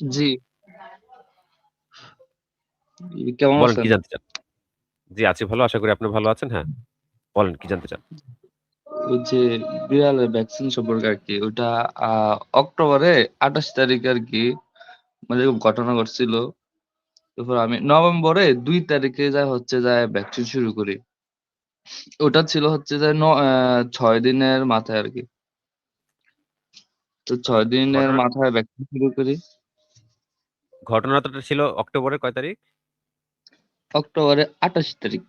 জি, কেমন বলেন আছেন? কি জানতে চান? জি, আছি ভালো। আশা করি আপনি ভালো আছেন। হ্যাঁ, বলেন কি জানতে চান? ওই যে বিড়ালের ভ্যাকসিন সম্পর্কে আরকি ওইটা অক্টোবরে ২৮ তারিখে আরকি মানে এরকম ঘটনা ঘটছিল। তারপর আমি নভেম্বরে ২ তারিখে হচ্ছে ভ্যাকসিন শুরু করি। ওটা ছিল হচ্ছে যে ৬ দিনের মাথায় আরকি। তো ৬ আচ্ছা, দিনের ঘটনা মাথায় ভ্যাকসিন শুরু করি। ঘটনাটা ছিল অক্টোবরের কয় তারিখ? অক্টোবরের ২৮ তারিখ।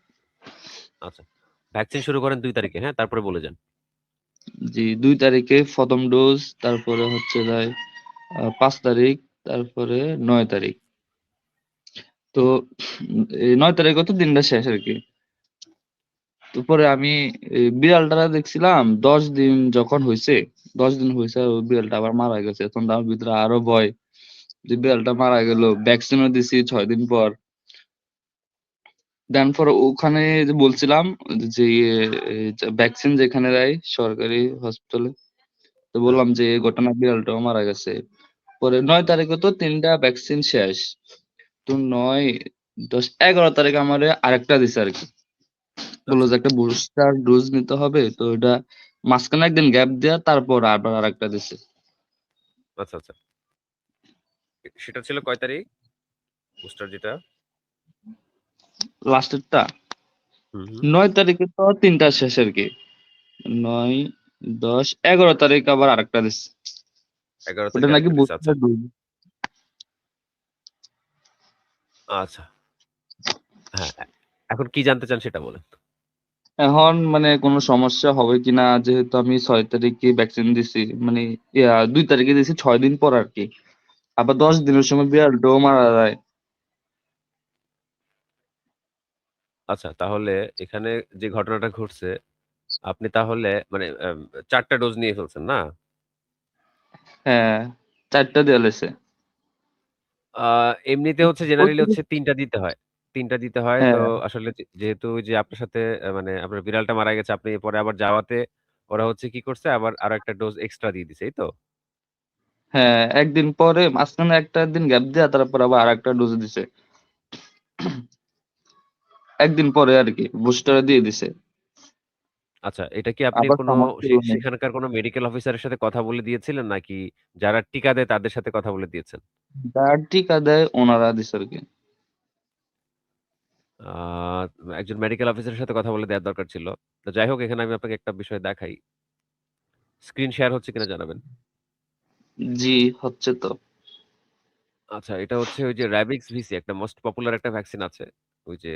আচ্ছা। ভ্যাকসিন শুরু করেন ২ তারিখে, হ্যাঁ? তারপরে বলে যান। জি, ২ তারিখে ১ম ডোজ, তারপরে হচ্ছে ৫ তারিখ, তারপরে ৯ তারিখ। তো এই ৯ তারিখে তো দিনটা শেষ আরকি। তো পরে আমি এই বিড়ালটা দেখছিলাম ১০ দিন যখন হইছে, ১০ দিন হইছে ওই বিড়ালটা আবার মারা গেছে। তখন তো আমার ভিতরে আরো ভয় যে বিড়ালটা মারা গেল। ভ্যাকসিনও দিছি ৬ দিন পর। দেন পরে ওখানে যে বলছিলাম যে ভ্যাকসিন যেখানে দেয় সরকারি হসপিটালে। তো হ্যাঁ, বললাম যে এই ঘটনা বিড়ালটাও মারা গেছে। পরে ৯ তারিখে তো ৩ টা ভ্যাকসিন শেষ। তো ৯, ১০, ১১ তারিখে আমারে আরেকটা দিছে আরকি। বলল আচ্ছা, যে একটা বুস্টার ডোজ নিতে হবে। তো এটা মাঝখানে একদিন গ্যাপ দেয়া তারপর আবার আরেকটা দিছে। আচ্ছা, আচ্ছা। সেটা ছিল কয় তারিখ? বুস্টার যেটা? লাস্টেরটা হুম, হুম। ৯ তারিখে তো ৩ টা শেষ আরকি। ৯, ১০, ১১ তারিখ আবার আরেকটা দিছে। ১১ ওটা তারিখে নাকি আরেকটা দিছে। আচ্ছা, বুস্টার ডোজ। আচ্ছা। হ্যাঁ, এখন কি জানতে চান সেটা বলেন। এখন মানে কোনো সমস্যা হবে কিনা যেহেতু আমি ৬ তারিখে ভ্যাকসিন দিছি। মানে ২ তারিখে দিছি ৬ দিন পর আরকি। আবার ১০ দিনের সময় বিড়ালটাও মারা যায়। আচ্ছা, তাহলে এখানে যে ঘটনাটা ঘটছে, আপনি তাহলে মানে ৪ টা ডোজ নিয়ে ফেলছেন, না? হ্যাঁ, ৪ টা দেয়া লাইছে। আ এমনিতে হচ্ছে জেনারেলি হচ্ছে ৩ টা দিতে হয়। ৩ টা দিতে হয়। তো হ্যাঁ, আসলে যেহেতু ওই যে আপনার সাথে মানে আপনার বিড়ালটা মারা গেছে, আপনি পরে আবার যাওয়াতে ওরা হচ্ছে কি করছে আবার আরো একটা ডোজ এক্সট্রা দিয়ে দিছে, এই তো? হ্যাঁ, একদিন পরে মাঝখানে একটা দিন গ্যাপ দেয়া তারপর আবার আরেকটা ডোজ দিছে। একদিন পরে আরকি বুস্টার দিয়ে দিছে। আচ্ছা, এটা কি আপনি আবার কোনো সমস্যা হলো নাই। সেখানকার কোনো মেডিকেল অফিসারের সাথে কথা বলে দিয়েছিলেন? নাকি যারা টিকা দেয় তাদের সাথে কথা বলে দিয়েছেন? যার টিকা দেয় ওনারা দিছে আরকি। আ একজন মেডিকেল অফিসারের সাথে কথা বলে দেওয়ার দরকার ছিল। তো যাই হোক এখানে আমি আপনাকে একটা বিষয় দেখাই। স্ক্রিন শেয়ার হচ্ছে কিনা জানাবেন। জি, হচ্ছে তো। আচ্ছা, এটা হচ্ছে ওই যে র‍্যাবিক্স ভিসি একটা মোস্ট পপুলার একটা ভ্যাকসিন আছে। ওই যে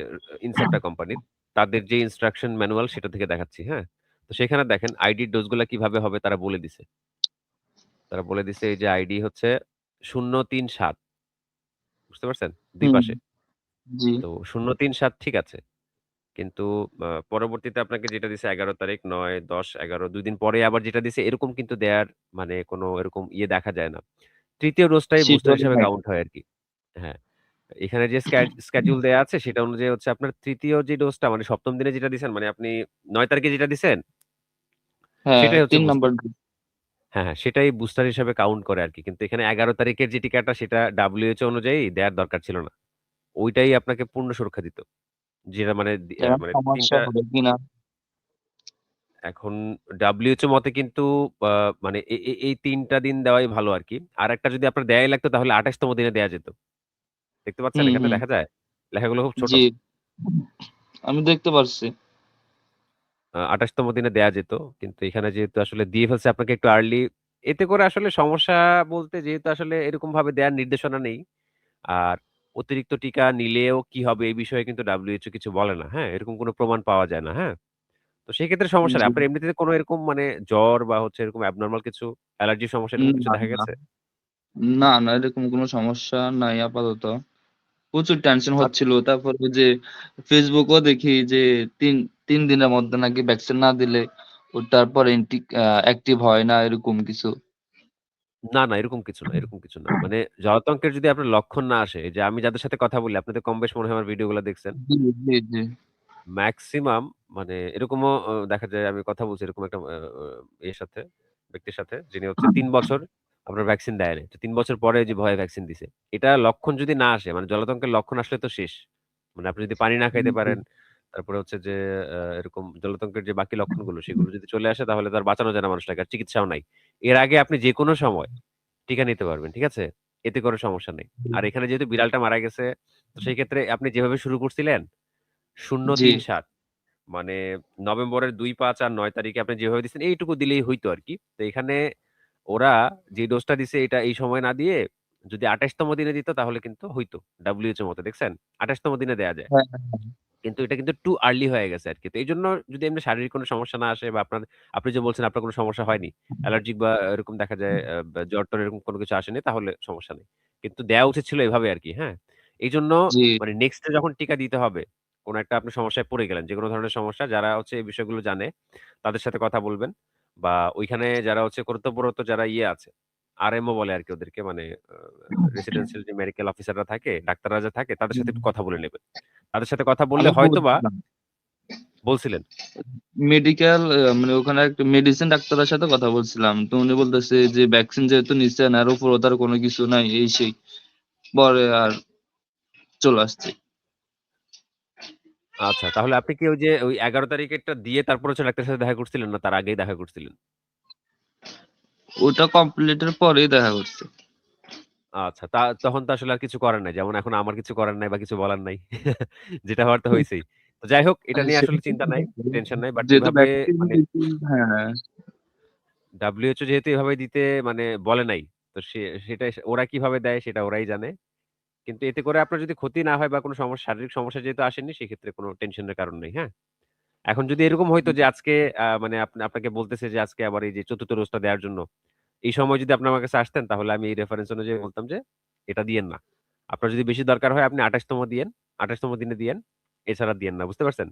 ইনসেপ্টা কোম্পানির। তাদের যে ইনস্ট্রাকশন ম্যানুয়াল সেটা থেকে দেখাচ্ছি, হ্যাঁ? তো সেখানে দেখেন আইডির ডোজগুলা কিভাবে হবে তারা বলে দিছে। তারা বলে দিছে এই যে আইডি হচ্ছে ০৩৭ বুঝতে পারছেন? ২ হুম, পাশে। জি। তো ০৩৭ ঠিক আছে। কিন্তু পরবর্তীতে আপনাকে যেটা দিছে ১১ তারিখ ৯, ১০, ১১ ২ দিন পরে আবার যেটা দিছে এরকম কিন্তু দেয়ার মানে কোনো এরকম ইয়ে দেখা যায় না। ৩য় ডোজটাই বুস্টার শিডিউল হিসেবে নাই। কাউন্ট হয় আরকি। হ্যাঁ। এখানে যে স্ক্যাডিউল দেয়া আছে সেটা অনুযায়ী হচ্ছে আপনার ৩য় যে ডোজটা মানে ৭ম দিনে যেটা দিছেন মানে আপনি ৯ তারিখে যেটা দিছেন হ্যাঁ, সেটাই হচ্ছে ৩ নাম্বার বুস্টার। ডোজ। হ্যাঁ, হ্যাঁ, সেটাই বুস্টার হিসেবে কাউন্ট করে আরকি। কিন্তু এখানে ১১ তারিখের যে টিকাটা সেটা WHO অনুযায়ী দেয়ার দরকার ছিল না। ওইটাই আপনাকে পূর্ণ সুরক্ষা দিত। যেটা মানে এখন মানে ৩ সমস্যা টা হবে কিনা? এখন WHO মতে কিন্তু আ মানে এই ৩ টা দিন দেওয়াই ভালো আরকি। আরেকটা যদি আপনার দেয়াই লাগতো তাহলে ২৮ তম দিনে দেয়া যেত। দেখতে পাচ্ছেন হুম, এখানে হুম। দেখা যায়? লেখাগুলো খুব ছোট। জি, আমি দেখতে পারছি। ২৮ তম দিনে দেয়া যেত। কিন্তু এখানে যেহেতু আসলে দিয়ে ফেলছে আপনাকে একটু আর্লি, এতে করে আসলে সমস্যা বলতে যেহেতু আসলে এরকমভাবে দেয়ার নির্দেশনা নেই। আর অতিরিক্ত টিকা নিলেও কি হবে এই বিষয়ে কিন্তু WHO কিছু বলে না। হ্যাঁ? এরকম কোনো প্রমাণ পাওয়া যায় না। হ্যাঁ? তো সেক্ষেত্রে সমস্যা নেই। জি। আপনার এমনিতে কোনো এরকম মানে জ্বর বা হচ্ছে এরকম অ্যাবনরমাল কিছু অ্যালার্জির সমস্যা এরকম কিছু না, দেখা না। গেছে? না, না এরকম কোনো সমস্যা নাই আপাতত। প্রচুর টেনশন আচ্ছা, হচ্ছিল। তারপরে ওই যে Facebook ও দেখি যে ৩ দিনের মধ্যে নাকি ভ্যাকসিন না দিলে ওটার পরে অ্যাক্টিভ হয় না এরকম কিছু। না, না এরকম কিছু না, এরকম কিছু না। মানে জলাতঙ্কের যদি আপনার লক্ষণ না আসে, এই যে আমি যাদের সাথে কথা বলি, আপনি তো কম বেশ মনে হয় আমার ভিডিওগুলো দেখছেন। জি, জি, জি। মেক্সিমাম মানে এরকমও দেখা যায় আমি কথা বলছি এরকম একটা এর সাথে, ব্যক্তির সাথে যিনি হচ্ছে ৩ বছর আপনার ভ্যাকসিন দেয় নাই। তো ৩ বছর পরে যে ভয়ে ভ্যাকসিন দিছে। এটা লক্ষণ যদি না আসে মানে জলাতঙ্কের লক্ষণ আসলে তো শেষ। মানে আপনি যদি পানি না খাইতে জি পারেন, তারপরে হচ্ছে যে এরকম জলাতঙ্কের যে বাকি লক্ষণগুলো সেগুলো যদি চলে আসে তাহলে তো আর বাঁচানো যায় না মানুষটাকে। আর চিকিৎসাও নাই। এর আগে আপনি যেকোনো সময় টিকা নিতে পারবেন। ঠিক আছে? এতে কোনো সমস্যা নেই। আর এখানে যেহেতু বিড়ালটা মারা গেছে, তো সেই ক্ষেত্রে আপনি যেভাবে শুরু করছিলেন জি ০৩/৭ মানে নভেম্বরের ২, ৫ আর ৯ তারিখে আপনি যেভাবে দিচ্ছেন এইটুকু দিলেই হইতো আরকি। তো এখানে ওরা যে ডোজটা দিছে এটা এই সময় না দিয়ে যদি ২৮ তম দিনে দিত তাহলে কিন্তু হইতো। WHO মতে দেখছেন? ২৮ তম দিনে দেয়া যায়। হ্যাঁ কিন্তু এটা কিন্তু টু আর্লি হয়ে গেছে আরকি। তো এইজন্য যদি এমনি শারীরিক কোনো সমস্যা না আসে বা আপনি যে বলছেন আপনার কোনো সমস্যা হয়নি। অ্যালার্জিক বা এরকম দেখা যায় বা জ্বর-টর এরকম কোনো কিছু আসেনি তাহলে সমস্যা নেই। কিন্তু দেয়া উচিত ছিল এভাবে আরকি, হ্যাঁ? এইজন্য জি মানে নেক্সট এ যখন টিকা দিতে হবে, কোন একটা আপনি সমস্যায় পড়ে গেলেন, যেকোনো ধরনের সমস্যা যারা হচ্ছে এই বিষয়গুলো জানে তাদের সাথে কথা বলবেন বা ওইখানে যারা হচ্ছে কর্তব্যরত যারা ইয়ে আছে, আরএমও বলে আরকি ওদেরকে মানে আ রেসিডেন্সিয়াল যে মেডিকেল অফিসাররা থাকে, ডাক্তাররা যে থাকে তাদের সাথে একটু কথা বলে নেবেন। তাদের সাথে কথা বললে আমি হয়তোবা বলছিলাম বলছিলেন। মেডিকেল মানে ওখানে একটা মেডিসিন ডাক্তারের সাথে কথা বলছিলাম। তো উনি বলতেছে যে ভ্যাকসিন যেহেতু নিচ্ছেন আর উপরও তার কোনো কিছু নাই এই সেই। পরে আর চলে আসছি। আচ্ছা, তাহলে আপনি কি ওই যে ওই ১১ তারিখেরটা দিয়ে তারপর হচ্ছে ডাক্তারের সাথে দেখা করছিলেন না তার আগেই দেখা করছিলেন? ওটা কমপ্লিটের পরেই দেখা করছে। আচ্ছা, তখন তো আসলে আর কিছু করার নাই। যেমন এখন আমার কিছু করার নাই বা কিছু বলার নাই। যেটা হওয়ার তো হইছেই। তো যাই হোক এটা নিয়ে সেটা আসলে তো চিন্তা নাই, টেনশন নাই। বাট যেহেতু এভাবে ভ্যাকসিন মানে দিছি হ্যাঁ, WHO যেহেতু এভাবে দিতে মানে বলে নাই। তো সেটা ওরা কিভাবে দেয় সেটা ওরাই জানে। কিন্তু এতে করে আপনার যদি ক্ষতি না হয় বা কোনো শারীরিক সমস্যা যেহেতু আসেনি সেক্ষেত্রে কোনো টেনশনের কারণ নেই, হ্যাঁ? এখন যদি এরকম হইতো যে আজকে মানে আপনাকে বলতেছে যে আজকে আবার এই যে ৪র্থ ডোজটা দেওয়ার জন্য। এই সময় যদি আপনি আমার কাছে আসতেন তাহলে আমি এই রেফারেন্স অনুযায়ী বলতাম যে এটা দিয়েন না। আপনার যদি বেশি দরকার হয় আপনি ২৮ তম দিয়েন। ২৮ তম দিনে দিয়েন। এছাড়া দিয়েন না। বুঝতে পারছেন?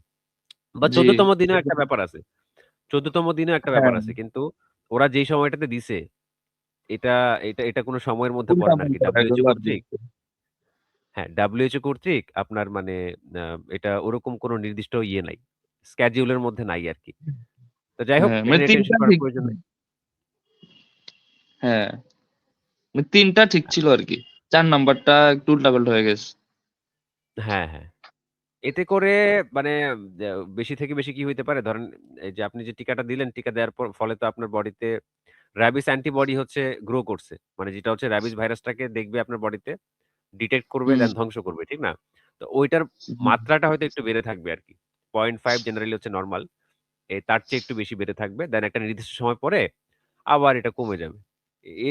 বা জি ১৪ তম দিনেও একটা ব্যাপার আছে। ১৪ তম দিনেও একটা ব্যাপার হ্যাঁ, আছে। কিন্তু ওরা যেই সময়টাতে দিছে এটা এটা কোন সময়ের মধ্যে পড়ে না আরকি। উল্টা-পাল্টা WHO এগুলো আর কি। কর্তৃক হ্যাঁ, WHO কর্তৃক আপনার মানে আ এটা ওরকম কোন নির্দিষ্ট ইয়ে নাই। schedule এর মধ্যে নাই আরকি। তো যাই হোক হ্যাঁ, এটা মানে নিয়ে ৩ টেনশন টা করার ঠিক প্রয়োজন ছিল। নেই। হ্যাঁ, মানে ৩ টা ঠিক ছিল আরকি। ৪ নাম্বারটা একটু উল্টা-পাল্টা হয়ে গেছে। হ্যাঁ, হ্যাঁ। এতে করে মানে দে বেশি থেকে বেশি কি হইতে পারে? ধরেন এই যে আপনি যে টিকাটা দিলেন, টিকা দেওয়ার ফলে তো আপনার বডিতে র‍্যাবিস অ্যান্টিবডি হচ্ছে গ্রো করছে। মানে যেটা হচ্ছে র‍্যাবিস ভাইরাসটাকে দেখবে আপনার বডিতে, ডিটেক্ট করবে হুম, দেন ধ্বংস করবে। ঠিক না? তো ওইটার হুম। মাত্রাটা হয়তো একটু বেড়ে থাকবে আরকি। ০.৫ জেনারেলি হচ্ছে নরমাল। তার চেয়ে একটু বেশি বেড়ে থাকবে। দেন একটা নির্দিষ্ট সময় পরে আবার এটা কমে যাবে।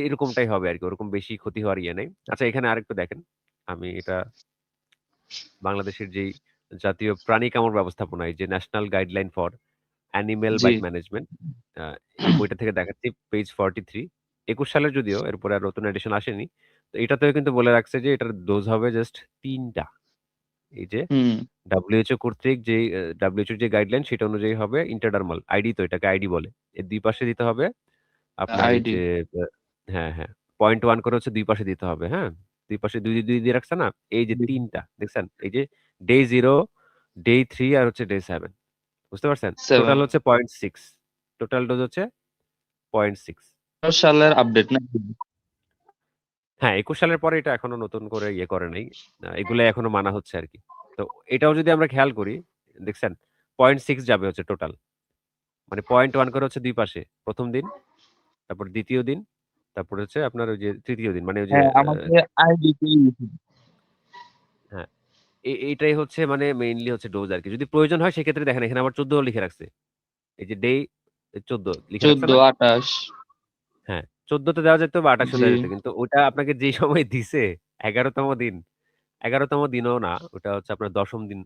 এরকমটাই হবে আরকি। ওরকম বেশি ক্ষতি হওয়ার ইয়ে নাই। আচ্ছা এখানে আরেকটু দেখেন। আমি এটা বাংলাদেশের যেই জাতীয় প্রাণী কামড় ব্যবস্থাপনা এই যে ন্যাশনাল গাইডলাইন ফর অ্যানিমেল জি, বাইট ম্যানেজমেন্ট আ এই বইটা থেকে দেখাচ্ছি পেজ 43 ২১ সালের যদিও এরপরে আর নতুন এডিশন আসেনি। তো এটাতেও কিন্তু বলে রাখছে যে এটার ডোজ হবে জাস্ট ৩ টা। এই যে হুম। WHO কর্তৃক যেই WHO র যে গাইডলাইন সেটা অনুযায়ী হবে ইন্টারডার্মাল। আইডি তো এটাকে আইডি বলে। এর ২ পাশে দিতে হবে আপনার এই আইডি। যে আ হ্যাঁ, হ্যাঁ। ০.১ করে হচ্ছে ২ পাশে দিতে হবে, হ্যাঁ? ২ পাশে ২ দিয়ে রাখছে না? এই যে ৩ টা দেখছেন? এই যে ডে 0, ডে 3 আর হচ্ছে ডে ৭। বুঝতে পারছেন? 7 টোটাল হচ্ছে ০.৬ টোটাল ডোজ হচ্ছে ০.৬ সালের আপডেট নাকি? হ্যাঁ, ২১ সালের পরে এটা এখনো নতুন করে ইয়ে করে নাই। এগুলাই এখনো মানা হচ্ছে আরকি। তো এটাও যদি আমরা খেয়াল করি, দেখছেন? ০.৬ যাবে হচ্ছে টোটাল। মানে ০.১ করে হচ্ছে ২ পাশে। ১ম দিন, তারপর ২য় দিন, তারপরে হচ্ছে আপনার ওই যে ৩য় দিন। মানে ওই যে হ্যাঁ, আমাকে আইডি তেই হ্যাঁ, এইটাই হচ্ছে মানে মেইনলি হচ্ছে ডোজ আরকি। যদি প্রয়োজন হয় সেক্ষেত্রে দেখেন এখানে আবার ১৪ ও লিখে রাখছে। এই যে ডে ১৪ লিখে রাখছে ১৪, না? ২৮ হ্যাঁ, ১৪ তে দেওয়া যেত বা ২৮ এও জি। দেওয়া যেত। কিন্তু ওটা আপনাকে যেই সময় দিছে ১১ তম দিন, ১১ তম দিনও না, ওটা হচ্ছে আপনার ১০ম দিন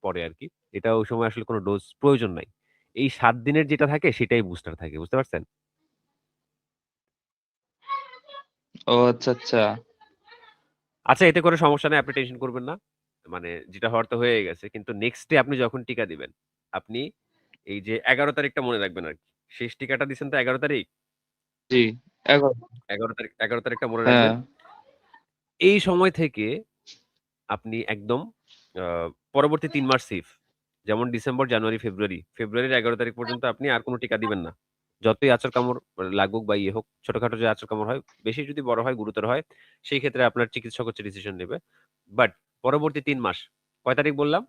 পরে আরকি। এটা ওই সময় আসলে কোন ডোজ প্রয়োজন নাই। এই ৭ দিনের যেটা থাকে সেটাই বুস্টার থাকে। বুঝতে পারছেন? ও আচ্ছা, আচ্ছা। আচ্ছা এতে করে সমস্যা নাই, আপনি টেনশন করবেন না। মানে যেটা হওয়ার তো হয়েই গেছে। কিন্তু নেক্সট ডে আপনি যখন টিকা দিবেন, আপনি এই যে ১১ তারিখটা মনে রাখবেন আরকি। শেষ টিকাটা দিছেন তো ১১ তারিখ? জি, ১১ ১১ তারিখটা মনে হ্যাঁ, রাখবেন। এই সময় থেকে আপনি একদম আ পরবর্তী ৩ মাস সেফ। যেমন ডিসেম্বর, জানুয়ারি, ফেব্রুয়ারি। ফেব্রুয়ারির ১১ তারিখ পর্যন্ত আপনি আর কোন টিকা দিবেন না। যতই আঁচড় কামড় লাগুক বা ইয়ে হোক, ছোটখাটো যে আঁচড় কামড় হয়, বেশি যদি বড় হয়, গুরুতর হয়, সেই ক্ষেত্রে আপনার চিকিৎসক হচ্ছে ডিসিশন নেবে। বাট পরবর্তী ৩ মাস, কয় তারিখ বললাম?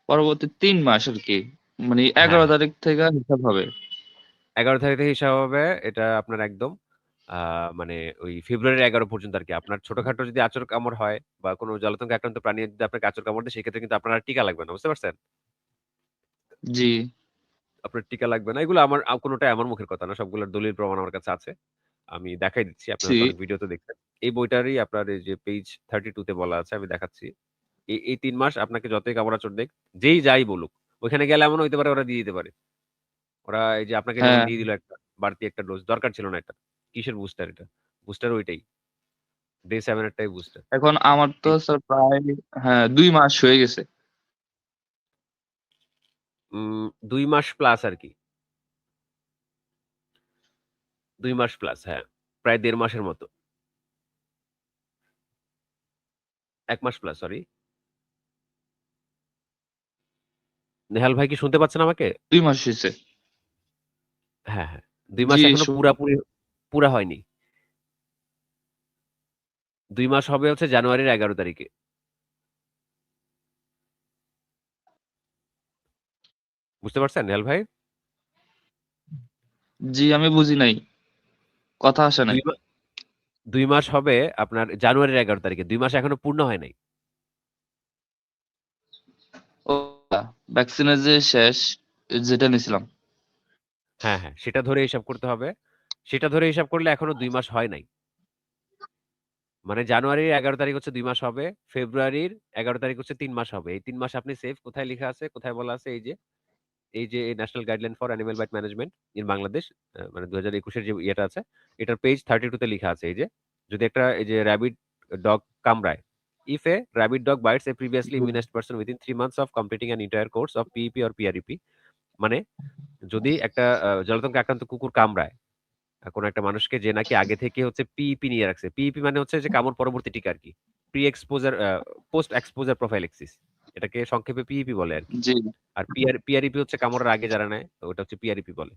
পরবর্তী ৩ মাস আরকি। মানে হ্যাঁ, ১১ হ্যাঁ। তারিখ থেকে হিসাব হবে। ১১ তারিখ থেকে হিসাব হবে। এটা আপনার একদম আ মানে ওই ফেব্রুয়ারির ১১ পর্যন্ত আরকি। আপনার ছোটখাটো যদি আঁচড় কামড় হয় বা কোনো জলাতঙ্কে আক্রান্ত প্রাণী যদি আপনাকে আঁচড় কামড় দেয়, সেক্ষেত্রে কিন্তু আপনার আর টিকা লাগবে না। বুঝতে পারছেন? জি, আপনার টিকা লাগবে না। এগুলো আমার কোনটাই আমার মুখের কথা না। সবগুলোর দলিল প্রমাণ আমার কাছে আছে। আমি দেখাই দিচ্ছি। আপনারা জি। তো অনেক ভিডিওতে দেখছেন। এই বইটারই আপনার এই যে পেজ 32 তে বলা আছে, আমি দেখাচ্ছি। এই ৩ মাস আপনাকে যতই কামড়াচড় দেক, যেই যাই বলুক, ওইখানে গেলে এমনও হইতে পারে ওরা দিয়ে দিতে পারে। ওরা এই যে আপনাকে যেমন হ্যাঁ, দিয়ে দিল একটা বাড়তি একটা ডোজ, দরকার ছিল না এটা। কিসের বুস্টার এটা? বুস্টার ওইটাই। ডে 7 এরটাই বুস্টার। এখন আমার তো এই স্যার প্রায় ২ মাস হয়ে গেছে। ২ মাস প্লাস আরকি। ২ মাস প্লাস, হ্যাঁ। প্রায় ১.৫ মাসের মতো। ১ মাস প্লাস, সরি। নেহাল ভাই কি শুনতে পাচ্ছেন আমাকে? ২ মাস হইছে। হ্যাঁ, হ্যাঁ। ২ মাস জি, এখনো পুরা হয়নি। ২ মাস হবে হচ্ছে জানুয়ারির ১১ তারিখে। বুঝতে পারছেন নেহাল ভাই? জি আমি বুঝি নাই। কথা আসে ২ নাই। মা ২ মাস হবে আপনার জানুয়ারির ১১ তারিখে। ২ মাস এখনো পূর্ণ হয় নাই। ও ভ্যাকসিনের যে শেষ যেটা নিছিলাম। হ্যাঁ, হ্যাঁ। সেটা ধরে হিসাব করতে হবে। সেটা ধরে হিসাব করলে এখনো ২ মাস হয় নাই। মানে জানুয়ারির ১১ তারিখ হচ্ছে ২ মাস হবে। ফেব্রুয়ারির ১১ তারিখ হচ্ছে ৩ মাস হবে। এই ৩ মাস আপনি সেফ। কোথায় লিখা আছে? কোথায় বলা আছে? এই যে national guideline for animal byte management in Bangladesh, মানে ২০২১ এর যে ইয়েটা আছে, এটার পেজ 32 তে লিখা আছে এই যে, যদি একটা এই যে র‍্যাবিড ডগ কামড়ায়, if a rabid dog bites a previously immunized person within 3 months of completing an entire course of PEP or PREP, মানে যদি একটা জলাতঙ্কে আক্রান্ত কুকুর কামড়ায় কোন একটা মানুষকে, যে নাকি আগে থেকে হচ্ছে পিইপি নিয়ে রাখছে। পিইপি মানে হচ্ছে যে কামড় পরবর্তী টিকা আরকি। Pre exposure post exposure prophylaxis. এটাকে সংক্ষেপে পিইপি বলে আরকি। জি, আর পিআরইপি হচ্ছে কামড়ের আগে যারা নেয়, ওটা হচ্ছে পিআরইপি বলে।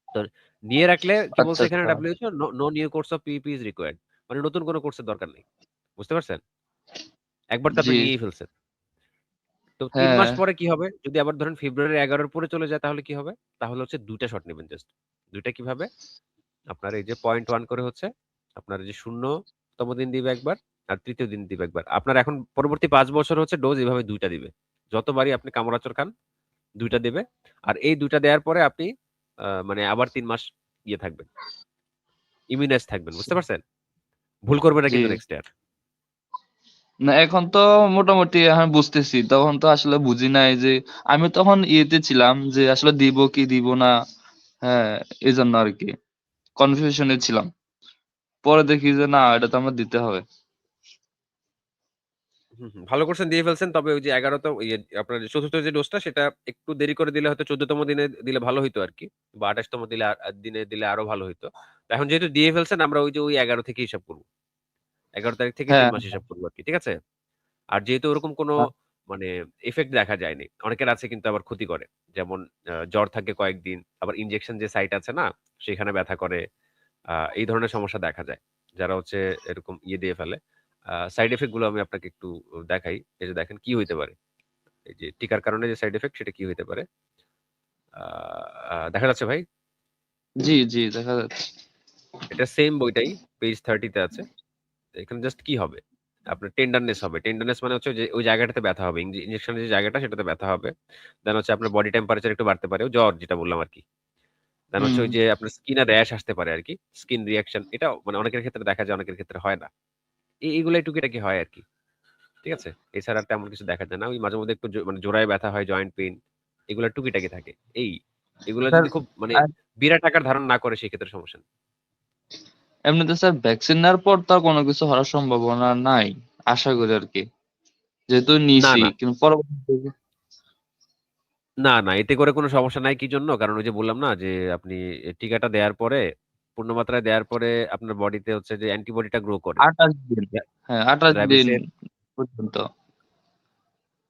তো নিয়ে রাখলে কি বলছে আচ্ছা, এখানে আচ্ছা। WHO, no new course of PEP is required. মানে নতুন কোন কোর্সের দরকার নেই। বুঝতে পারছেন? একবার তো জি, আপনি নিয়েই ফেলছেন। তো ৩ হ্যাঁ, মাস পরে কি হবে? যদি আবার ধরেন ফেব্রুয়ারির ১১ এর পরে চলে যায় তাহলে কি হবে? তাহলে হচ্ছে ২ টা শট নিবেন জাস্ট। ২ টা কিভাবে? আপনার এই যে 0.1 করে হচ্ছে আপনার এই যে ০তম দিন দিবে একবার, আর ৩য় দিন দিবে একবার। আপনার এখন পরবর্তী ৫ বছর হচ্ছে ডোজ এভাবে ২ টা দিবে। যতবারই আপনি কামড়াচড় খান ২ টা দেবে। আর এই ২ টা দেয়ার পরে আপনি মানে আবার ৩ মাস ইয়ে থাকবেন। ইমিউনাইজ থাকবেন। বুঝতে পারছেন? ভুল করবেন না জি। কিন্তু নেক্সট ইয়ার। না এখন তো মোটামুটি এখন বুঝতেছি। তখন তো আসলে বুঝি নাই যে আমি তখন ইয়েতে ছিলাম যে আসলে দিব কি দিব না। হ্যাঁ, এজন্য আরকি। কনফিউশন এ ছিলাম। পরে দেখি যে না এটা তো আমার দিতে হবে। হুম, হুম। ভালো করছেন, দিয়ে ফেলছেন। তবে ওই যে ১১ তম ইয়ে আপনার ৪র্থ যে ডোজটা সেটা একটু দেরি করে দিলে হয়তো ১৪তম দিনে দিলে ভালো হইতো আরকি। বা ২৮তম দিলে দিনে দিলে আরো ভালো হইতো। তো এখন যেহেতু দিয়ে ফেলছেন আমরা ওই যে ওই ১১ থেকে হিসাব করব। ১১ তারিখ থেকেই ৩ হ্যাঁ, মাস হিসাব করব আরকি। ঠিক আছে? আর যেহেতু ওরকম কোনো মানে ইফেক্ট দেখা যায়নি। অনেকের আছে কিন্তু আবার ক্ষতি করে। যেমন জ্বর থাকে কয়েকদিন, আবার ইনজেকশন যে সাইট আছে না? সেখানে ব্যথা করে। এই ধরনের সমস্যা দেখা যায়। যারা হচ্ছে এরকম ইয়ে দিয়ে ফেলে। সাইড ইফেক্ট গুলো আমি আপনাকে একটু দেখাই। এই যে দেখেন কি হইতে পারে। এই যে টিকার কারণে যে সাইড ইফেক্ট সেটা কি হইতে পারে? আ আ দেখা যাচ্ছে ভাই? জি, জি দেখা যাচ্ছে। এটা সেম বইটাই পেজ 30 তে আছে। এখানে জাস্ট কি হবে? আপনার টেন্ডারনেস হবে। টেন্ডারনেস মানে হচ্ছে যে ওই জায়গাটাতে ব্যথা হবে। ইনজেকশনের যে জায়গাটা সেটাতে ব্যথা হবে। দেন হচ্ছে আপনার বডি টেম্পারেচার একটু বাড়তে পারে। জ্বর যেটা বললাম আরকি। দেন হচ্ছে হুম, ওই যে আপনার স্কিনে র‍্যাশ আসতে পারে আরকি। স্কিন রিঅ্যাকশন এটাও মানে অনেকের ক্ষেত্রে দেখা যায়, অনেকের ক্ষেত্রে হয় না। এগুলাই টুকিটাকি হয় আরকি। ঠিক আছে? এছাড়া আর তেমন কিছু দেখা যায় না। ওই মাঝে মধ্যে একটু মানে জোড়ায় ব্যথা হয়, জয়েন্ট পেইন। এগুলা টুকিটাকি থাকে। এই। এগুলা স্যার যদি খুব মানে আর বিরাট আকার ধারণ না করে সেক্ষেত্রে সমস্যা নেই। এমনিতে স্যার ভ্যাকসিন নেওয়ার পর তো আর কোনো কিছু হওয়ার সম্ভাবনা নাই। আশা করি আরকি। যেহেতু না, নিছি না। কিন্তু পরবর্তীতে না, এতে করে কোনো সমস্যা নাই। কি জন্য? কারণ ওই যে বললাম না যে আপনি টিকাটা দেয়ার পরে, পূর্ণ মাত্রায় দেয়ার পরে আপনার বডিতে হচ্ছে যে অ্যান্টিবডিটা গ্রো করে। ২৮ দিন। র‍্যা হ্যাঁ, ২৮ দিন র‍্যাবিসের পর্যন্ত।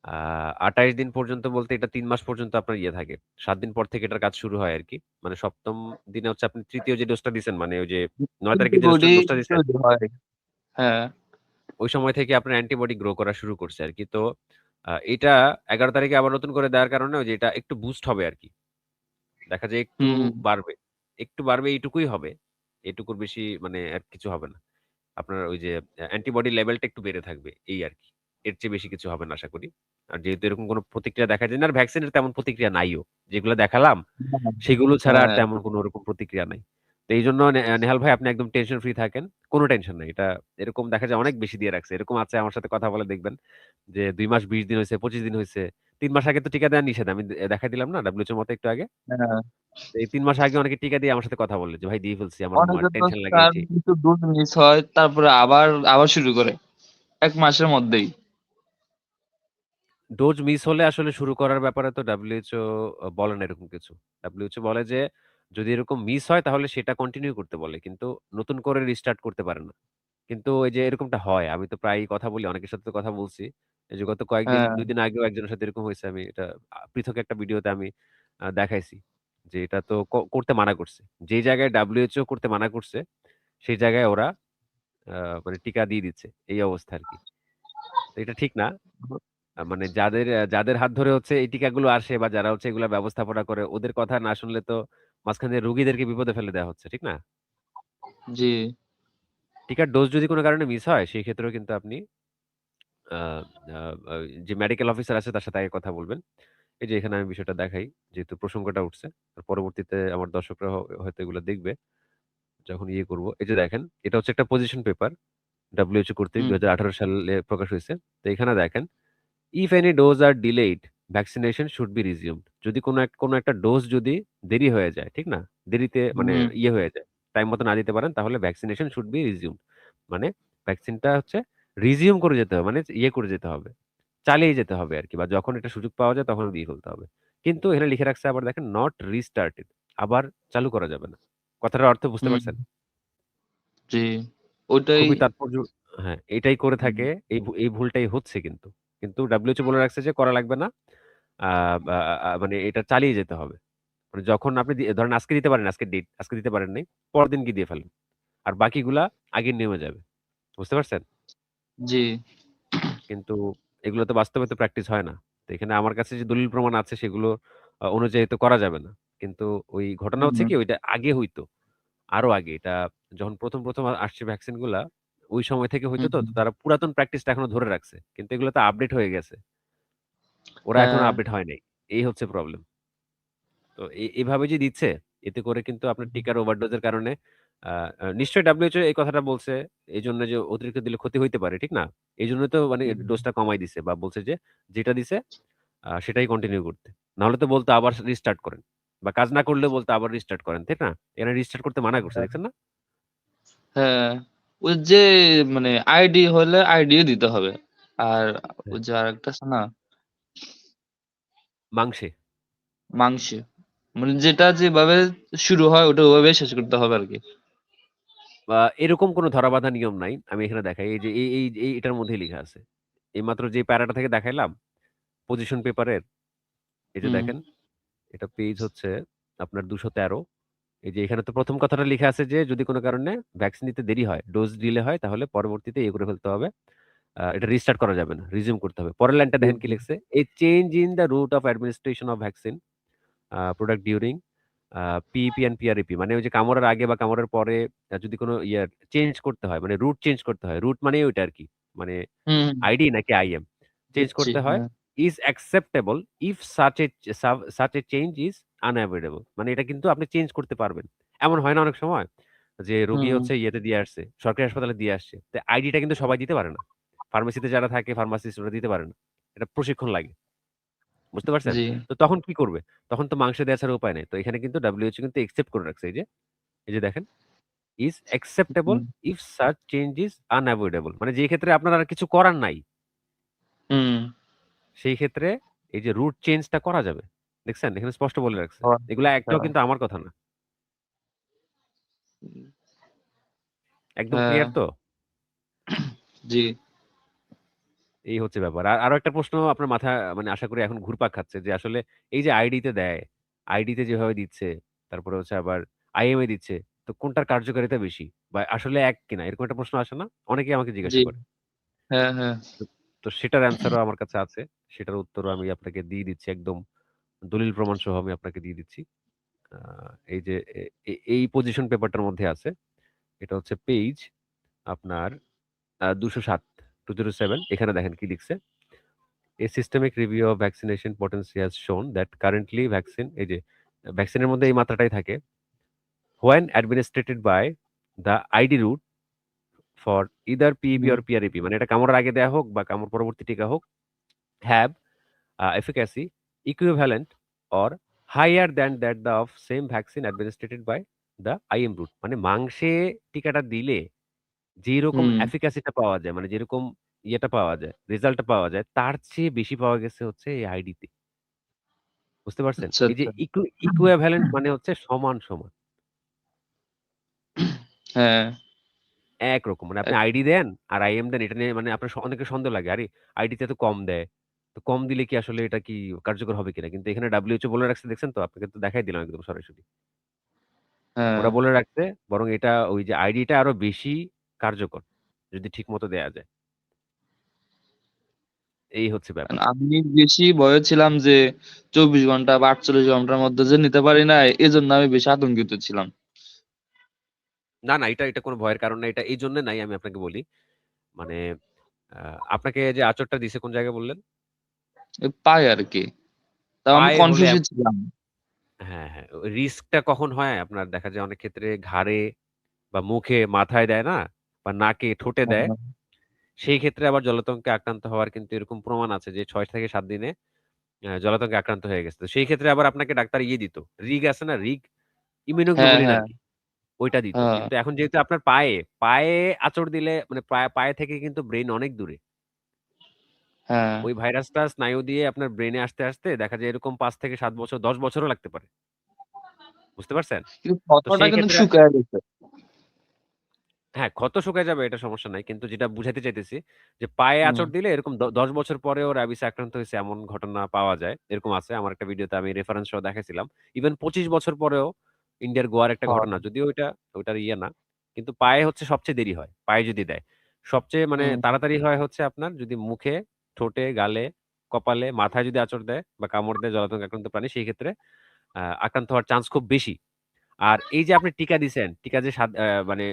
২৮ দিন পর্যন্ত বলতে এটা ৩ মাস পর্যন্ত আপনার ইয়ে থাকে। ৭ দিন পর থেকে এটার কাজ শুরু হয় আরকি। মানে ৭ম দিনে হচ্ছে আপনি ৩য় যে ডোজটা দিছেন মানে ওই যে ৯ তারিখে যে অ্যান্টিবডি ডোজটা দিছেন, তৈরি হয়। হ্যাঁ। ওই সময় থেকে আপনার অ্যান্টিবডি গ্রো করা শুরু করছে আরকি। তো এটা ১১ তারিখে আবার নতুন করে দেওয়ার কারণে ওই যে এটা একটু বুস্ট হবে আরকি। দেখা যায় একটু হুম, বাড়বে। একটু বাড়বে এইটুকুই হবে। এটুকুর বেশি মানে আর কিছু হবে না। আপনার ওই যে অ্যান্টিবডি লেভেলটা একটু বেড়ে থাকবে এই আরকি। এর চেয়ে বেশি কিছু হবে না আশা করি। আর যেহেতু এরকম কোনো প্রতিক্রিয়া দেখা যায় না আর ভ্যাকসিনের তেমন প্রতিক্রিয়া নাইও। যেগুলো দেখালাম হ্যাঁ, সেগুলো ছাড়া আর হ্যাঁ, তেমন কোনো ওরকম প্রতিক্রিয়া নাই। তো এইজন্য নেহাল ভাই আপনি একদম টেনশন ফ্রি থাকেন। কোনো টেনশন নাই। এটা এরকম দেখা যায় অনেক বেশি দিয়ে রাখছে। এরকম আছে আমার সাথে কথা বলে দেখবেন যে ২ মাস ২০ দিন হইছে, ২৫ দিন হইছে। ৩ মাস আগে তো টিকা দেওয়া নিষেধ। আমি দেখাই দিলাম না WHO মতে একটু আগে। হ্যাঁ। তো এই ৩ মাস আগে অনেকে টিকা দিয়ে আমার সাথে কথা বলল যে, "ভাই দিয়ে ফেলছি। আমার অনেকে তো টেনশন লাগে এই তার সেই।" কিছু ডোজ মিস হয় তারপরে আবার শুরু করে ১ মাসের মধ্যেই। ডোজ মিস হলে আসলে শুরু করার ব্যাপারে তো WHO বলে না এরকম কিছু। WHO বলে যে, যদি এরকম মিস হয় তাহলে সেটা কন্টিনিউ করতে বলে। কিন্তু নতুন করে রিস্টার্ট করতে পারে না। কিন্তু এই যে এরকমটা হয়, আমি তো প্রায়ই কথা বলি, অনেকের সাথে তো কথা বলছি। এই যে গত কয়েকদিন হ্যাঁ, ২ দিন আগেও একজনের সাথে এরকম হইছে। আমি এটা পৃথক একটা ভিডিওতে আমি দেখাইছি। যে এটা তো করতে মানা করছে। যেই জায়গায় WHO করতে মানা করছে, সেই জায়গায় ওরা আ মানে টিকা দিয়ে দিচ্ছে। এই অবস্থা আরকি। তো এটা ঠিক না। মানে যাদের হাত ধরে হচ্ছে এই টিকাগুলো আসে বা যারা হচ্ছে এগুলা ব্যবস্থাপনা করে ওদের কথা না শুনলে তো মাঝখানে রোগীদেরকে বিপদে ফেলে দেয়া হচ্ছে। ঠিক না? জি। টিকার ডোজ যদি কোন কারণে মিস হয় সেই ক্ষেত্রেও কিন্তু আপনি আ আ আ যে মেডিকেল অফিসার আছে তার সাথে আগে কথা বলবেন। এই যে এখানে আমি বিষয়টা দেখাই। যেহেতু প্রসঙ্গটা উঠছে। পরবর্তীতে আমার দর্শকরা হয়তো এগুলো দেখবে। যখন ইয়ে করব। এই যে দেখেন, এটা হচ্ছে একটা পজিশন পেপার। WHO কর্তৃক হুম, ২০১৮ সালে প্রকাশ হইছে। তো এখানে দেখেন If any dose are delayed, vaccination should be resumed. যদি কোনো একটা ডোজ যদি দেরি হয়ে যায়, ঠিক না? দেরিতে মানে হুম, ইয়ে হয়ে যায়, টাইম মতো না দিতে পারেন তাহলে ভ্যাকসিনেশন শুড বি রিজিউমড। মানে ভ্যাকসিনটা হচ্ছে রিজিউম করে যেতে হবে। মানে ইয়ে করে যেতে হবে। চালিয়ে যেতে হবে আরকি বা যখন এটা সুযোগ পাওয়া যায় তখন দিয়ে ফেলতে হবে। কিন্তু এখানে লিখে রাখছে আবার দেখেন নট রিস্টার্টেড। আবার চালু করা যাবে না। কথাটার অর্থ বুঝতে হুম, পারছেন? জি। ওইটাই খুবই তাৎপর্য হ্যাঁ, এটাই করে হুম, থাকে। এই ভুলটাই হচ্ছে কিন্তু। কিন্তু WHO বলে রাখছে যে করা লাগবে না। আ আ আ মানে এটা চালিয়ে যেতে হবে। মানে যখন আপনি ধরেন আজকে দিতে পারেন, আজকের ডেট, আজকে দিতে পারেন নাই। পরের দিন গিয়ে দিয়ে ফেলেন। আর বাকিগুলা আগের নিয়মে যাবে। বুঝতে পারছেন? জি। কিন্তু এগুলো তো বাস্তবে তো প্র্যাকটিস হয় না। তো এখানে আমার কাছে যে দলিল প্রমাণ আছে সেগুলো অনুযায়ী তো করা যাবে না। কিন্তু ওই ঘটনা হচ্ছে হুম, কি ওইটা আগে হইতো। আরো আগে এটা যখন ১ম আসছে ভ্যাকসিন গুলা, ওই সময় থেকে হইতো তো। হুম, তো তারা পুরাতন প্র্যাকটিসটা এখনো ধরে রাখছে। কিন্তু এগুলো তো আপডেট হয়ে গেছে। ওরা এখনো হ্যাঁ, আপডেট হয় নাই। এই হচ্ছে প্রবলেম। তো এভাবে যে দিচ্ছে, এতে করে কিন্তু আপনার টিকার ওভারডোজের কারণে আ আ নিশ্চয়ই WHO এই কথাটা বলছে, এইজন্য যে অতিরিক্ত দিলে ক্ষতি হইতে পারে, ঠিক না? এইজন্যই তো মানে হুম, ডোজটা কমায় দিছে বা বলছে যে, যেটা দিছে সেটাই কন্টিনিউ করতে। নাহলে তো বলতো আবার রিস্টার্ট করেন। বা কাজ না করলেও বলতো আবার রিস্টার্ট করেন, ঠিক না? এখানে রিস্টার্ট করতে মানা করছে, দেখছেন না? হ্যাঁ। ওই যে মানে আইডি হলে আইডিও দিতে হবে। আর হ্যাঁ। ওই যে আরেকটা আছে না? মাংসে। মাংসে। মানে যেটা যেভাবে শুরু হয় ওটা ওভাবেই শেষ করতে হবে আরকি। বা এরকম কোনো ধরাবাঁধা নিয়ম নাই। আমি এখানে দেখাই। এই যে এটার মধ্যেই লিখা আছে। এইমাত্র যে প্যারাটা থেকে দেখাইলাম, পজিশন পেপারের এই যে হুম, দেখেন, এটা পেজ হচ্ছে আপনার ২১৩। এই যে এখানে তো ১ম কথাটা লিখা আছে যে, যদি কোন কারণে ভ্যাকসিন নিতে দেরি হয়, ডোজ ডিলে হয় তাহলে পরবর্তীতে ইয়ে করে ফেলতে হবে। এটা রিস্টার্ট করা যাবে না। রিজিউম করতে হবে। পরের লাইনটা জি, দেখেন কি জি। লিখছে? "A change in the route of administration of vaccine product during PEP and PrEP" মানে ওই যে কামড়ের আগে বা কামড়ের পরে যদি কোন চেঞ্জ করতে হয়, মানে রুট চেঞ্জ করতে হয়। রুট মানেই ওইটা আরকি। মানে হুম, হুম, আইডি নাকি আইএম চেঞ্জ বুঝছি। করতে হয়। হ্যাঁ, is acceptable if such a change is unavoidable. মানে এটা কিন্তু আপনি চেঞ্জ করতে পারবেন। এমন হয় না অনেক সময় যে রোগী হুম, হচ্ছে ইয়েতে দিয়ে আসছে, সরকারি হাসপাতালে দিয়ে আসছে। তো আইডিটা কিন্তু সবাই দিতে পারে না। ফার্মেসিতে যারা থাকে ফার্মাসিস্ট ওরা দিতে পারে না। এটা প্রশিক্ষণ লাগে। বুঝতে পারছেন? জি। তো তখন কি করবে? তখন তো মাংস দেয়া ছাড়া উপায় নাই। তো এখানে কিন্তু WHO কিন্তু একসেপ্ট করে রাখছে এই যে দেখেন is acceptable hmm, if such change is unavoidable. মানে যে ক্ষেত্রে আপনার আর কিছু করার নাই হুম, সেই ক্ষেত্রে এই যে রুট চেঞ্জটা করা যাবে। দেখছেন? এখানে স্পষ্ট বলে রাখছে। এগুলা আচ্ছা। একটাও কিন্তু আমার কথা না। একদম হ্যাঁ, ক্লিয়ার তো? জি। এই হচ্ছে ব্যাপার। আর আরো একটা প্রশ্ন আপনার মাথায় মানে আশা করি এখন ঘুরপাক খাচ্ছে যে আসলে এই যে আইডিতে দেয়, আইডিতে যেভাবে দিচ্ছে, তারপরে হচ্ছে আবার আইএমএ দিচ্ছে, তো কোনটার কার্যকারিতা বেশি? বা আসলে এক কিনা? এরকম একটা প্রশ্ন আসে না? অনেকেই আমাকে জি। জিজ্ঞাসা করে। হ্যাঁ, হ্যাঁ। তো তো সেটার অ্যান্সারও আমার কাছে আছে। সেটার উত্তরও আমি আপনাকে দিয়ে দিচ্ছি একদম দলিল প্রমাণ সহ আমি আপনাকে দিয়ে দিচ্ছি। আ এই যে এই পজিশন পেপারটার মধ্যে আছে। এটা হচ্ছে পেজ আপনার ২০৭ 207 এখানে দেখেন কি লিখছে? A systemic review of vaccination potency has shown that currently vaccine এই যে ভ্যাকসিনের মধ্যে এই মাত্রাটাই থাকে। When administered by the ID route for either PEP hmm, or PREP মানে এটা কামড়ের আগে দেয়া হোক বা কামড় পরবর্তী টিকা হোক have efficacy equivalent or higher than that the of same vaccine administered by the IM route মানে মাংসে টিকাটা দিলে যেরকম হুম। এফিকাসিটা পাওয়া যায় মানে যেরকম ইয়েটা পাওয়া যায়, রেজাল্টটা পাওয়া যায় তার চেয়ে বেশি পাওয়া গেছে হচ্ছে এই আইডিতে। বুঝতে পারছেন? আচ্ছা, এই যে আচ্ছা। ইকুইভ্যালেন্ট মানে হচ্ছে সমান, সমান। হ্যাঁ। একরকম। মানে আপনি এক আইডি দেন আর আইএম দেন এটা নিয়ে মানে আপনার অনেকের সন্দেহ লাগে। আরে আইডিতে তো কম দেয়। তো কম দিলে কি আসলে এটা কি কার্যকর হবে কিনা? কিন্তু এখানে WHO বলে রাখছে দেখছেন তো? আপনাকে তো দেখাই দিলাম একদম সরাসরি। হ্যাঁ। ওরা বলে রাখছে বরং এটা ওই যে আইডিটা আরো বেশি কার্যকর। যদি ঠিকমতো দেয়া যায়। এই হচ্ছে ব্যাপার। আমি বেশি ভয়ে ছিলাম যে ২৪ ঘন্টা বা ৪৮ ঘন্টার মধ্যে যে নিতে পারি নাই, এজন্য আমি বেশি আতঙ্কিত ছিলাম। না, না এটা কোন ভয়ের কারণ না। এটা এইজন্য নাই আমি আপনাকে বলি। মানে আ আপনাকে যে আঁচড়টা দিছে কোন জায়গায় বললেন? পাই আরকি। তাও আমি পায়ে হলে কনফিউজ ই ছিলাম। হ্যাঁ, হ্যাঁ। রিস্কটা কখন হয়? আপনার দেখা যায় অনেক ক্ষেত্রে ঘাড়ে বা মুখে, মাথায় দেয় না? বা নাকে, ঠোঁটে দেয়। হ্যাঁ, সেই ক্ষেত্রে আবার জলাতঙ্কে আক্রান্ত হওয়ার কিন্তু এরকম প্রমাণ আছে যে ৬ থেকে ৭ দিনে জলাতঙ্কে আক্রান্ত হয়ে গেছে। তো সেই ক্ষেত্রে আবার আপনাকে ডাক্তার ইয়ে দিত। রিগ আছে না? রিগ? হ্যাঁ, ইমিউনোগ্লোবুলিন হ্যাঁ, আরকি। ওইটা দিত। হ্যাঁ, কিন্তু এখন যেহেতু আপনার পায়ে আঁচড় দিলে মানে পায়ে থেকে কিন্তু ব্রেইন অনেক দূরে। হ্যাঁ। ওই ভাইরাসটা স্নায়ু দিয়ে আপনার ব্রেইনে আসতে দেখা যায় এরকম ৫ থেকে ৭ বছর, ১০ বছরও লাগতে পারে। বুঝতে পারছেন? কিন্তু তো ক্ষতটা সেই কিন্তু ক্ষেত্রে শুকায়া গেছে। হ্যাঁ, ক্ষত শুকায় যাবে এটা সমস্যা নাই। কিন্তু যেটা বুঝাইতে চাইতেছি যে পায়ে হুম। আঁচড় দিলে এরকম ১০ বছর পরেও রাবিসে আক্রান্ত হইছে এমন ঘটনা পাওয়া যায়। এরকম আছে। আমার একটা ভিডিওতে আমি রেফারেন্স সহ দেখাইছিলাম। ইভেন ২৫ বছর পরেও ইন্ডিয়ার গোয়ার একটা হ্যাঁ। ঘটনা। যদিও ওইটার ইয়ে না। কিন্তু পায়ে হচ্ছে সবচেয়ে দেরি হয়। পায়ে যদি দেয়। সবচেয়ে মানে হুম, তাড়াতাড়ি হয় হচ্ছে আপনার যদি মুখে, ঠোঁটে, গালে, কপালে, মাথায় যদি আঁচড় দেয় বা কামড় দেয় জলাতঙ্কে আক্রান্ত প্রাণী সেই ক্ষেত্রে আক্রান্ত হওয়ার চান্স খুব বেশি। আর এই যে আপনি টিকা দিছেন, টিকা যে মানে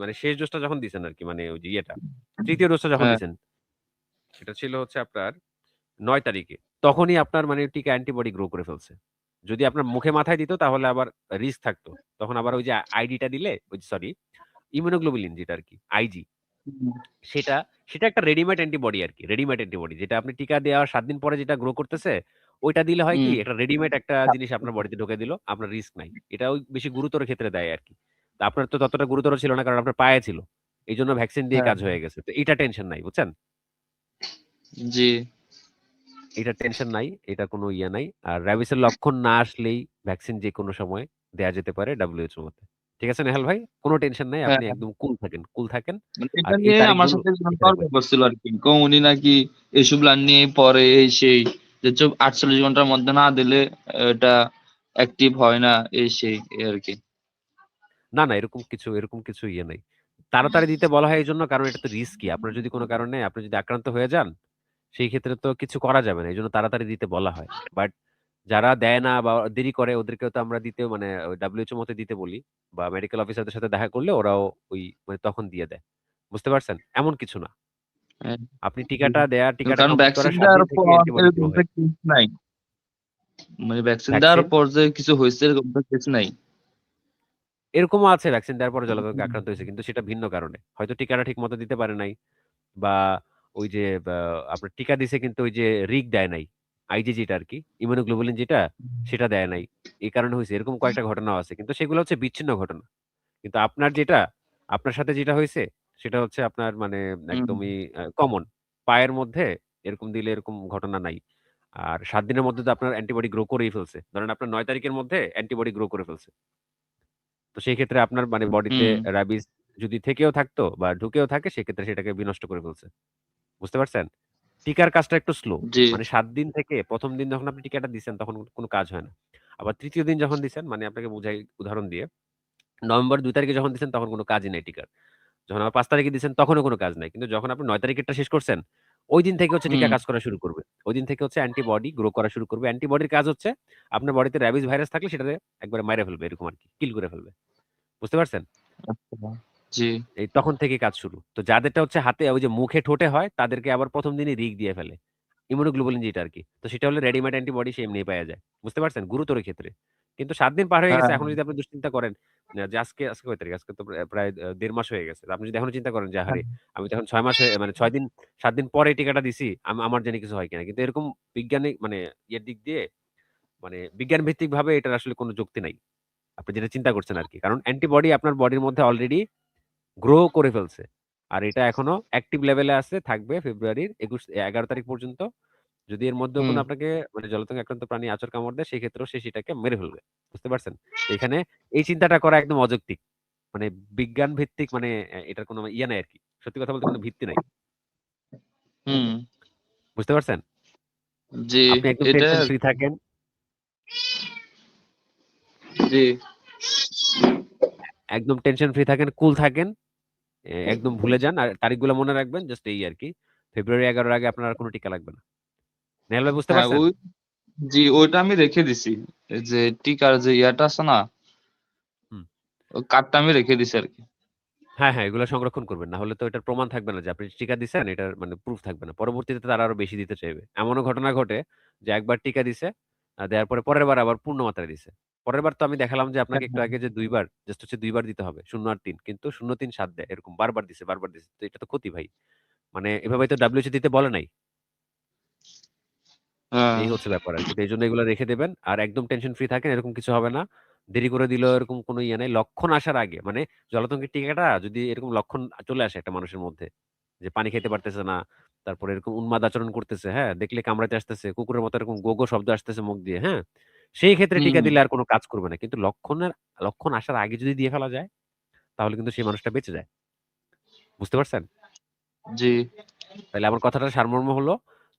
মানে শেষ ডোজটা যখন দিছেন আরকি মানে ওই যে ইয়েটা, ৩য় ডোজটা যখন হ্যাঁ। দিছেন, সেটা ছিল হচ্ছে আপনার ৯ তারিখে। তখনই আপনার মানে টিকা অ্যান্টিবডি গ্রো করে ফেলছে। যদি আপনার মুখে মাথায় দিত তাহলে আবার রিস্ক থাকতো। তখন আবার ওই যে আইডিটা দিলে ওই সরি ইমিউনোগ্লোবুলিন যেটা আরকি আইজি হুম, সেটা, সেটা একটা রেডিমেড অ্যান্টিবডি আরকি। রেডিমেড অ্যান্টিবডি যেটা আপনি টিকা দেওয়ার ৭ দিন পরে যেটা গ্রো করতেছে, ওইটা দিলে হয় কি? হুম। একটা রেডিমেড একটা জিনিস আপনার বডিতে ঢুকাই দিল। আপনার রিস্ক নাই। এটা ওই বেশি গুরুতর ক্ষেত্রে দেয় আরকি। তো আপনার তো ততটা গুরুতর ছিল না কারণ আপনার পায়ে ছিল। এইজন্য ভ্যাকসিন দিয়ে হ্যাঁ, কাজ হয়ে গেছে। তো এটা টেনশন নাই, বুঝছেন? জি। এটা টেনশন নাই। এটা কোনো ইয়ে নাই। আর র‍্যাবিসের লক্ষণ না আসলেই ভ্যাকসিন যেকোনো সময় দেয়া যেতে পারে WHO মতে। ঠিক আছে নেহাল ভাই? কোনো টেনশন নাই। হ্যাঁ, আপনি হ্যাঁ। একদম কুল থাকেন, কুল থাকেন। মানে আর এটা এই নিয়ে আমার তারিখগুলো সাথে একজন লিখে তর্ক রাখবেন। করছিল আরকি। উনি নাকি এসব প্ল্যান নিয়ে পরে এই সেই যে ৪৮ ঘন্টার মধ্যে না দিলে এটা অ্যাক্টিভ হয় না এই সেই এই আরকি। না, না এরকম কিছু ইয়ে নাই। তাড়াতাড়ি দিতে বলা হয় এইজন্য কারণ এটা তো রিস্কি। আপনার যদি কোন কারণে আপনি যদি আক্রান্ত হয়ে যান, সেই ক্ষেত্রে তো কিছু করা যাবে না। এজন্য তাড়াতাড়ি দিতে বলা হয়। বাট যারা দেয় না বা দেরি করে ওদেরকেও তো আমরা দিতে মানে ওই WHO মতে দিতে বলি বা মেডিকেল অফিসারদের সাথে দেখা করলে ওরাও ওই মানে তখন দিয়ে দেয়। বুঝতে পারছেন? এমন কিছু না। হ্যাঁ, আপনি জি। টিকাটা কারণ কমপ্লিট ভ্যাকসিন করার ৭ দেওয়ার দিন থেকে পর অ্যান্টিবডি এরকম গ্রো একটা হয়। কেস নাই। মানে ভ্যাকসিন দেওয়ার ভ্যাকসিন পর যে কিছু হইছে এরকম একটা কেস নাই। এরকমও আছে ভ্যাকসিন দেওয়ার পরে জলাতঙ্কে আক্রান্ত হইছে। কিন্তু সেটা ভিন্ন কারণে। হয়তো টিকাটা ঠিকমতো দিতে পারে নাই। বা ওই যে আপনার টিকা দিছে কিন্তু ওই যে দেয় নাই। আইজি যেটা আরকি, ইমিউনোগ্লোবুলিন যেটা, সেটা দেয় নাই। এই কারণে হইছে। এরকম কয়েকটা ঘটনাও আছে। কিন্তু সেগুলো হচ্ছে বিচ্ছিন্ন ঘটনা। কিন্তু আপনার সাথে যেটা হইছে, সেটা হচ্ছে আপনার মানে হুম, একদমই কমন। পায়ের মধ্যে এরকম দিলে এরকম ঘটনা নাই। আর ৭ দিনের মধ্যে তো আপনার অ্যান্টিবডি গ্রো করেই ফেলছে। ধরেন আপনার ৯ তারিখের মধ্যে অ্যান্টিবডি গ্রো করে ফেলছে। তো সেই ক্ষেত্রে আপনার মানে বডিতে হুম। রাবিস যদি থেকেও থাকতো বা ঢুকেও থাকে সেক্ষেত্রে সেটাকে বিনষ্ট করে ফেলছে। বুঝতে পারছেন? টিকার কাজটা একটু স্লো। জি, মানে ৭ দিন থেকে ১ম দিন যখন আপনি টিকাটা দিছেন তখন কোনো কাজ হয় না। আবার ৩য় দিন যখন দিছেন মানে আপনাকে বুঝাই উদাহরণ দিয়ে, নভেম্বর ২ তারিখে যখন দিছেন তখন কোনো কাজই নাই টিকার। যখন আবার ৫ তারিখে দিছেন তখনও কোনো কাজ নাই। কিন্তু যখন আপনি ৯ তারিখেরটা শেষ করছেন, ঐদিন থেকে হচ্ছে টিকা হুম, কাজ করা শুরু করবে। ঐদিন থেকে হচ্ছে অ্যান্টিবডি গ্রো করা শুরু করবে। অ্যান্টিবডির কাজ হচ্ছে আপনার বডিতে র‍্যাবিস ভাইরাস থাকলে সেটারে একবারে মাইরা ফেলবে এরকম আরকি। কিল করে ফেলবে। বুঝতে পারছেন? আচ্ছা, জি, এই তখন থেকেই কাজ শুরু। তো যাদেরটা হচ্ছে হাতে ওই যে মুখে ঠোঁটে হয় তাদেরকে আবার ১ম দিনই রিগ দিয়ে ফেলে। ইমিউনোগ্লোবুলিন যেটা আরকি। তো সেটা হলো রেডিমেড অ্যান্টিবডি সে এমনিই পাওয়া যায়। বুঝতে পারছেন? গুরুতর ক্ষেত্রে। কিন্তু ৭ দিন পার হয়ে গেছে হ্যাঁ, এখনো যদি আপনি দুশ্চিন্তা করেন যে আজকে কয় তারিখ? আজকে তো প্রায় ১.৫ মাস হয়ে গেছে। তো আপনি যদি এখনো চিন্তা করেন যে হ্যাঁ, আহারে আমি তো এখন ৬ মাস হয়ে মানে ৬ দিন ৭ দিন পরে এই টিকাটা দিছি। আমার জানি কিছু হয় কিনা। কিন্তু এরকম বিজ্ঞানী মানে ইয়ের দিক দিয়ে মানে বিজ্ঞান ভিত্তিকভাবে এটার আসলে কোনো যুক্তি নাই। আপনি যেটা চিন্তা করছেন আরকি। কারণ অ্যান্টিবডি আপনার বডির মধ্যে অলরেডি গ্রো করে ফেলছে। আর এটা এখনো অ্যাক্টিভ লেভেলে আছে, থাকবে ফেব্রুয়ারির ১১ তারিখ পর্যন্ত। যদি এর মধ্যেও হুম, কোনো আপনাকে মানে জলাতঙ্কে আক্রান্ত প্রাণী আচর কামড় দেয়, সেক্ষেত্রেও সে সেটাকে মেরে ফেলবে। বুঝতে পারছেন? তো এখানে এই চিন্তাটা করা একদম অযৌক্তিক। মানে বিজ্ঞান ভিত্তিক মানে এটার কোনো ইয়ে নাই আরকি। সত্যি কথা বলতে কোনো ভিত্তি নাই। হুম, বুঝতে পারছেন? জি, আপনি একদম এটা টেনশন ফ্রি থাকেন। জি, একদম টেনশন ফ্রি থাকেন, কুল থাকেন। একদম ভুলে যান। আর তারিখগুলো মনে রাখবেন। জাস্ট এই আরকি। ফেব্রুয়ারি ১১ এর আগে আপনার আর কোনো টিকা লাগবে না। নেহাল ভাই বুঝতে হ্যাঁ, পারছেন? জি, ওইটা আমি রেখে দিছি। এই যে টিকার যে ইয়াটা আছে না, হুম। ওই কার্ডটা আমি রেখে দিছি আরকি। হ্যাঁ, হ্যাঁ, এগুলো সংরক্ষণ করবেন। না হলে তো এটার প্রমাণ থাকবে না যে আপনি টিকা দিছেন এটার মানে প্রুফ থাকবে না। পরবর্তীতে তারা আরো বেশি দিতে চাইবে। এমনও ঘটনা ঘটে যে একবার টিকা দিছে, দেওয়ার পরে পরের বার আবার পূর্ণ মাত্রায় দিছে। পরের বার তো আমি দেখালাম যে আপনাকে একটু আগে যে ২ বার জাস্ট হচ্ছে ২ বার দিতে হবে। ০ আর ৩ কিন্তু ০, ৩, ৭ দেয়। এরকম বারবার দিছে, বারবার দিছে। তো এটা তো ক্ষতি ভাই। মানে এভাবে তো WHO দিতে বলে নাই। হ্যাঁ, এই হচ্ছে ব্যাপার আরকি। তো এইজন্য এগুলো রেখে দেবেন। আর একদম টেনশন ফ্রি থাকেন। এরকম কিছু হবে না। দেরি করে দিলেও এরকম কোনো ইয়ে নাই। লক্ষণ আসার আগে মানে জলাতঙ্কের টিকাটা যদি এরকম লক্ষণ চলে আসে একটা মানুষের মধ্যে যে পানি খেতে পারতেছে না, তারপরে এরকম উন্মাদ আচরণ করতেছে, হ্যাঁ? দেখলে কামড়াতে আসতেছে, কুকুরের মতো এরকম গো, গো শব্দ আসতেছে মুখ দিয়ে, হ্যাঁ? সেই ক্ষেত্রে টিকা হুম, দিলে আর কোনো কাজ করবে না। কিন্তু লক্ষণ আসার আগে যদি দিয়ে ফেলা যায়, তাহলে কিন্তু সেই মানুষটা বেঁচে যায়। বুঝতে পারছেন? জি, তাইলে আমার কথাটার সারমর্ম হলো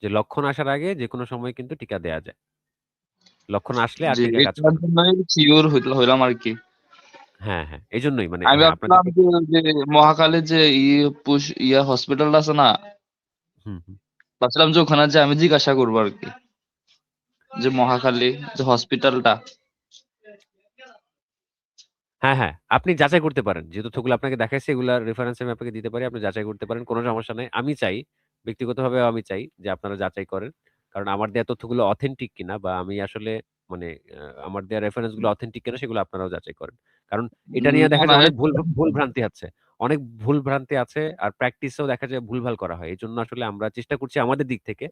যে লক্ষণ আসার আগে যেকোনো সময় কিন্তু টিকা দেয়া যায়। লক্ষণ আসলে আর জি, টিকা কাজ এটার করে না। জন্যই সিওর হইলাম আরকি। হ্যাঁ, হ্যাঁ। এজন্যই মানে আমি হ্যাঁ, আপনাকে ভাবছিলাম যে ওই যে মহাখালীর যে ইয়া হসপিটালটা আছে না? হুম, হুম। ভাবছিলাম যে ওখানে যেয়ে আমি জিজ্ঞাসা করবো আরকি। যে মহাখালী যে হসপিটালটা। হ্যাঁ, হ্যাঁ। আপনি যাচাই করতে পারেন। যে তথ্যগুলো আপনাকে দেখাইছি এগুলার রেফারেন্স আমি আপনাকে দিতে পারি। আপনি যাচাই করতে পারেন। কোন সমস্যা নাই। আমি চাই, ব্যক্তিগতভাবেও আমি চাই যে আপনারা যাচাই করেন। কারণ আমার দেয়া তথ্যগুলো অথেন্টিক কিনা বা আমি আসলে মানে আমার দেয়া রেফারেন্স গুলো অথেন্টিক কিনা সেগুলো আপনারাও যাচাই করেন। কারণ এটা নিয়ে না, দেখা না যায় অনেক ভুল ভ্রান্তি আছে। অনেক ভুল ভ্রান্তি আছে আর প্র্যাকটিসেও দেখা যায় ভুলভাল করা হয়। এজন্য আসলে আমরা চেষ্টা করছি আমাদের দিক থেকে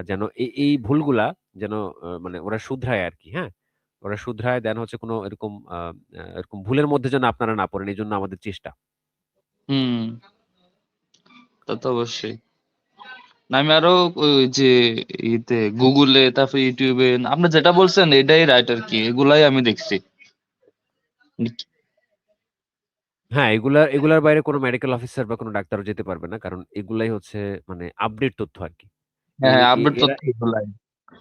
যেন এই ভুলগুলা যেন মানে ওরা শুধরায় আরকি, হ্যাঁ? ওরা শুধরায় দেন হচ্ছে কোনো এরকম এরকম ভুলের মধ্যে যেন আপনারা না পড়েন এজন্য আমাদের চেষ্টা। হুম, তা তো অবশ্যই। না আমি আরো ওই যে গুগলে তারপর ইউটিউবে আপনি যেটা বলছেন এটাই রাইট আরকি। এগুলাই আমি দেখছি। হ্যাঁ, এগুলার বাইরে কোনো মেডিকেল অফিসার বা কোনো ডাক্তারও যেতে পারবে না। কারণ এগুলাই হচ্ছে মানে আপডেট তথ্য আরকি। এ হ্যাঁ, হ্যাঁ, এ আপডেট এরা তথ্য এগুলাই।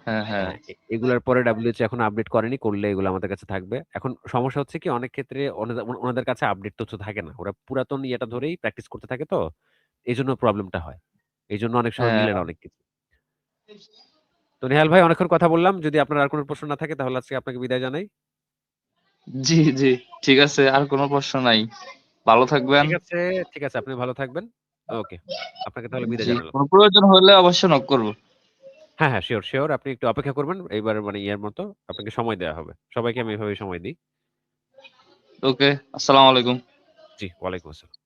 হ্যাঁ, হ্যাঁ। হ্যাঁ, এগুলার পরে WHO এখনো আপডেট করেনি। করলে এগুলো আমাদের কাছে থাকবে। এখন সমস্যা হচ্ছে কি অনেক ক্ষেত্রে ওনাদের কাছে আপডেট তথ্য থাকে না। ওরা পুরাতন ইয়েটা ধরেই প্র্যাকটিস করতে থাকে তো। এজন্য প্রবলেমটা হয়। এজন্য অনেক সময় হ্যাঁ, মিলে না অনেক কিছু। তো নেহাল ভাই অনেকক্ষণ কথা বললাম। যদি আপনার আর কোনো প্রশ্ন না থাকে তাহলে আজকে আপনাকে বিদায় জানাই। জি, জি। ঠিক আছে। আর কোনো প্রশ্ন নাই। ভালো থাকবেন। ঠিক আছে, ঠিক আছে। আপনি ভালো থাকবেন। ওকে। আপনাকে তাহলে বিদায় জি, জানালাম। কোনো প্রয়োজন হলে অবশ্যই নক করব। হ্যাঁ, হ্যাঁ, সিউর, সিউর। আপনি একটু অপেক্ষা করবেন। এইবার মানে ইয়ার মতো আপনাকে সময় দেয়া হবে। সবাইকে আমি এভাবেই সময় দিই। ওকে। আসসালামু আলাইকুম। জি, ওয়ালাইকুম আসসালাম।